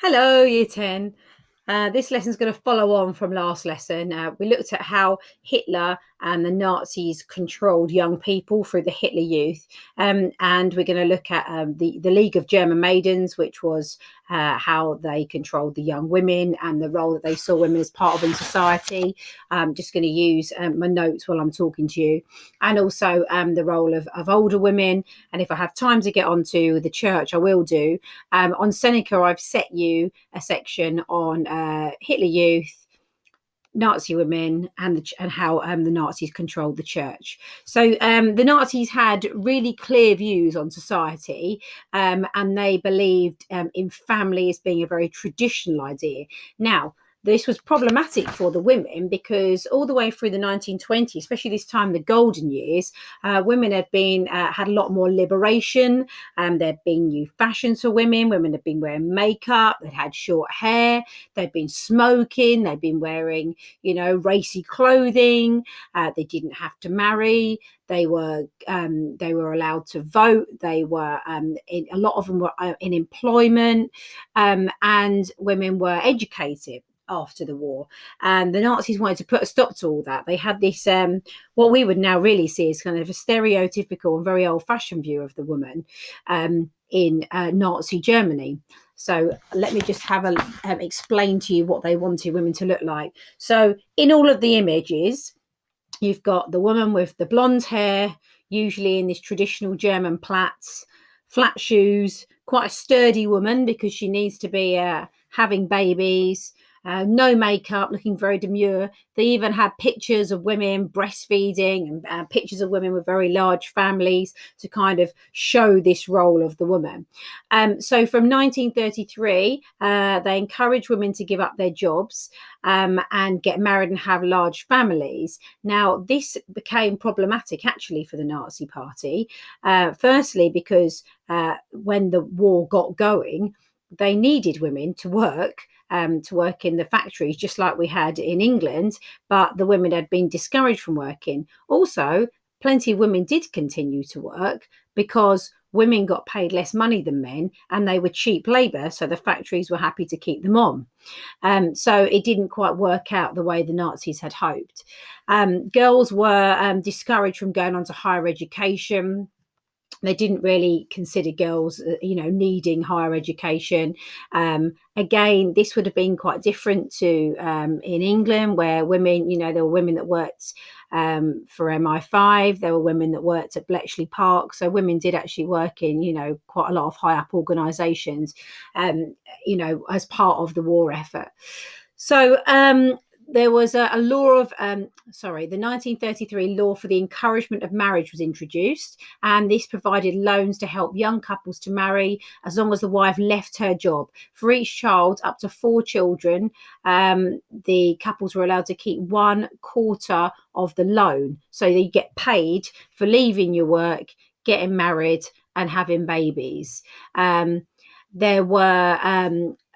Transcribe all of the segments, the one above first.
Hello, Year 10. This lesson is going to follow on from last lesson. We looked at how Hitler and the Nazis controlled young people through the Hitler Youth. And we're going to look at the League of German Maidens, which was how they controlled the young women and the role that they saw women as part of in society. I'm just going to use my notes while I'm talking to you. And also the role of older women. And if I have time to get onto the church, I will do. On Seneca, I've set you a section on Hitler Youth, Nazi women, and how the Nazis controlled the church. So the Nazis had really clear views on society, and they believed in family as being a very traditional idea. Now, this was problematic for the women because all the way through the 1920s, especially this time, the golden years, women had had a lot more liberation. There'd been new fashions for women. Women had been wearing makeup. They'd had short hair. They'd been smoking. They'd been wearing, racy clothing. They didn't have to marry. They were allowed to vote. They were a lot of them were in employment, and women were educated after the war. And the Nazis wanted to put a stop to all that. They had this what we would now really see as kind of a stereotypical and very old-fashioned view of the woman in Nazi Germany. So let me just have explain to you what they wanted women to look like. So in all of the images, you've got the woman with the blonde hair, usually in this traditional German plaits, flat shoes, quite a sturdy woman because she needs to be having babies. No makeup, looking very demure. They even had pictures of women breastfeeding and pictures of women with very large families to kind of show this role of the woman. So from 1933, they encouraged women to give up their jobs and get married and have large families. Now, this became problematic actually for the Nazi Party. Firstly, because when the war got going, they needed women to work in the factories, just like we had in England, but the women had been discouraged from working. Also, plenty of women did continue to work because women got paid less money than men and they were cheap labour, so the factories were happy to keep them on. So it didn't quite work out the way the Nazis had hoped. Girls were discouraged from going on to higher education. They didn't really consider girls, needing higher education. Again, this would have been quite different to in England, where women, there were women that worked for MI5. There were women that worked at Bletchley Park. So women did actually work in, quite a lot of high up organisations, as part of the war effort. So there was a law of, the 1933 law for the encouragement of marriage was introduced, and this provided loans to help young couples to marry as long as the wife left her job. For each child, up to 4 children, the couples were allowed to keep 1/4 of the loan. So you get paid for leaving your work, getting married, and having babies.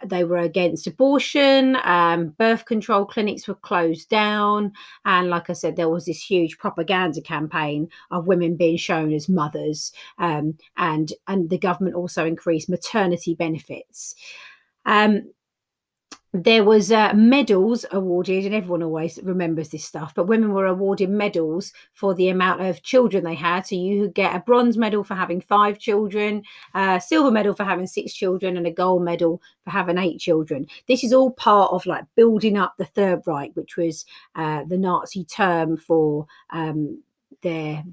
They were against abortion. Birth control clinics were closed down. And like I said, there was this huge propaganda campaign of women being shown as mothers. And the government also increased maternity benefits. There was medals awarded, and everyone always remembers this stuff, but women were awarded medals for the amount of children they had. So you could get a bronze medal for having 5 children, a silver medal for having 6 children, and a gold medal for having 8 children. This is all part of like building up the Third Reich, which was the Nazi term for their...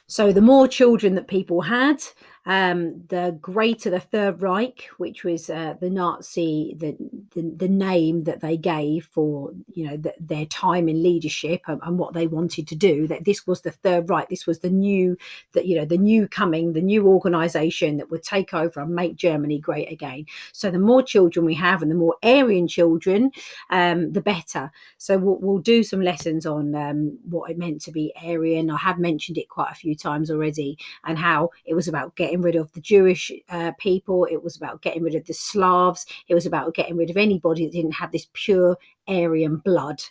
So the more children that people had, the greater the Third Reich, which was the Nazi, the name that they gave for their time in leadership and what they wanted to do. That this was the Third Reich. This was the new organisation that would take over and make Germany great again. So the more children we have, and the more Aryan children, the better. So we'll do some lessons on what it meant to be Aryan. I have mentioned it quite a few times already, and how it was about getting getting rid of the Jewish people. It was about getting rid of the Slavs. It was about getting rid of anybody that didn't have this pure Aryan blood.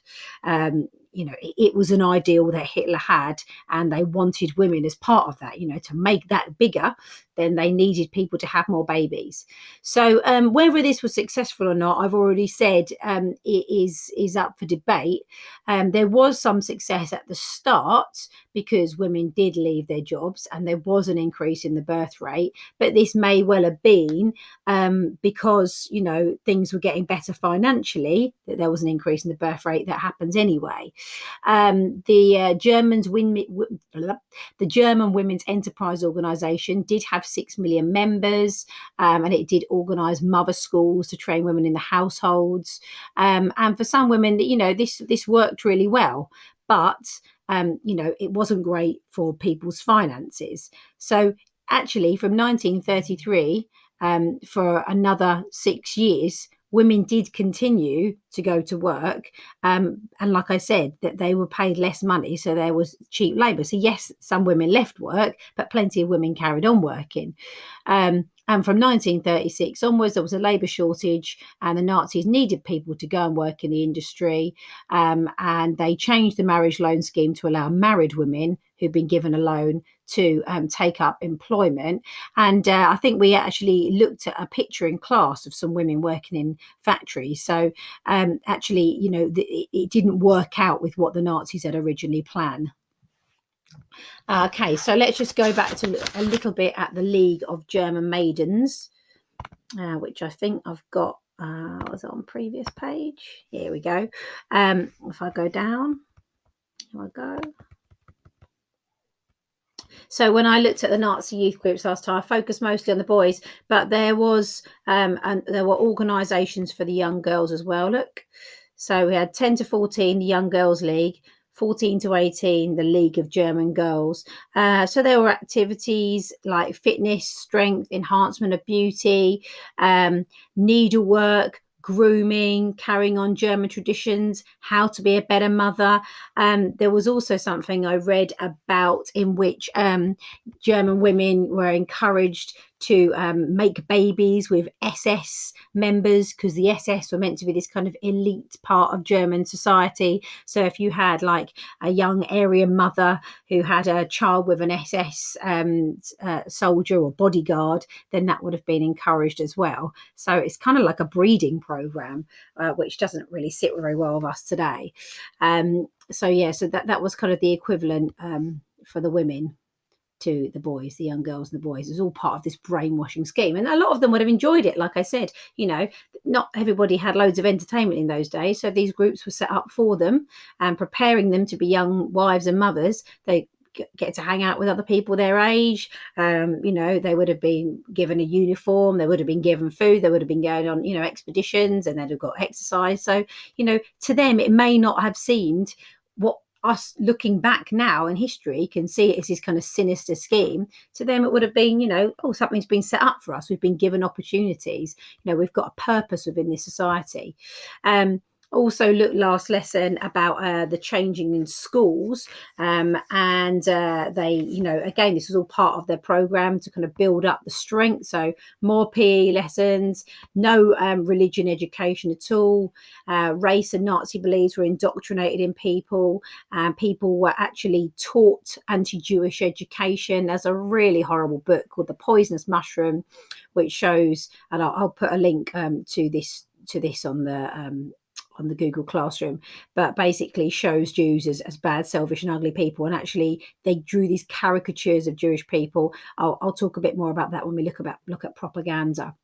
It was an ideal that Hitler had, and they wanted women as part of that. To make that bigger, then they needed people to have more babies. So whether this was successful or not, I've already said it is up for debate. There was some success at the start because women did leave their jobs and there was an increase in the birth rate, but this may well have been because things were getting better financially, that there was an increase in the birth rate. That happens anyway. The German Women's Enterprise Organization did have 6 million members, and it did organize mother schools to train women in the households. And for some women, this worked really well, but it wasn't great for people's finances. So actually, from 1933 for another 6 years, women did continue to go to work. And like I said, that they were paid less money. So there was cheap labour. So yes, some women left work, but plenty of women carried on working. And from 1936 onwards, there was a labour shortage and the Nazis needed people to go and work in the industry. And they changed the marriage loan scheme to allow married women who'd been given a loan to take up employment. And I think we actually looked at a picture in class of some women working in factories. So actually, it didn't work out with what the Nazis had originally planned. Okay, so let's just go back to a little bit at the League of German Maidens, which I think I've got. Was it on previous page? Here we go. If I go down, here I go. So when I looked at the Nazi youth groups last time, I focused mostly on the boys, but there was and there were organisations for the young girls as well. Look, so we had 10 to 14, the Young Girls League, 14 to 18, the League of German Girls. So there were activities like fitness, strength, enhancement of beauty, needlework, grooming, carrying on German traditions, how to be a better mother. There was also something I read about in which German women were encouraged to make babies with SS members, because the SS were meant to be this kind of elite part of German society. So if you had like a young Aryan mother who had a child with an SS soldier or bodyguard, then that would have been encouraged as well. So it's kind of like a breeding program, which doesn't really sit very well with us today. So that was kind of the equivalent for the women to the boys, the young girls and the boys. It was all part of this brainwashing scheme. And a lot of them would have enjoyed it. Like I said, not everybody had loads of entertainment in those days. So these groups were set up for them and preparing them to be young wives and mothers. They get to hang out with other people their age. They would have been given a uniform. They would have been given food. They would have been going on, expeditions, and they'd have got exercise. So, to them, it may not have seemed what us looking back now in history can see it as this kind of sinister scheme. To them, it would have been, something's been set up for us. We've been given opportunities. We've got a purpose within this society. Also looked last lesson about the changing in schools, and they, again, this was all part of their program to kind of build up the strength. So more PE lessons, no religion education at all. Race and Nazi beliefs were indoctrinated in people, and people were actually taught anti-Jewish education. There's a really horrible book called The Poisonous Mushroom, which shows, and I'll put a link to this on the Google Classroom, but basically shows Jews as bad, selfish and ugly people. And actually they drew these caricatures of Jewish people. I'll talk a bit more about that when we look at propaganda.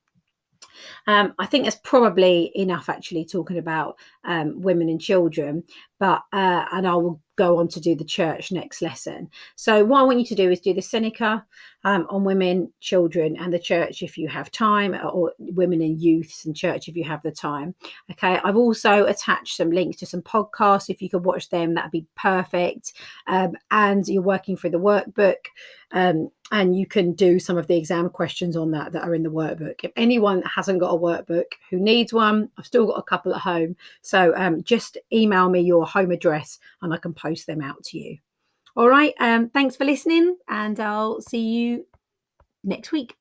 I think that's probably enough actually talking about women and children, but and I will go on to do the church next lesson. So what I want you to do is do the Seneca on women, children and the church if you have time, or women and youths and church if you have the time. Okay, I've also attached some links to some podcasts. If you could watch them, that'd be perfect. And you're working through the workbook, and you can do some of the exam questions on that are in the workbook. If anyone hasn't got a workbook who needs one, I've still got a couple at home. So just email me your home address and I can post them out to you. All right. Thanks for listening, and I'll see you next week.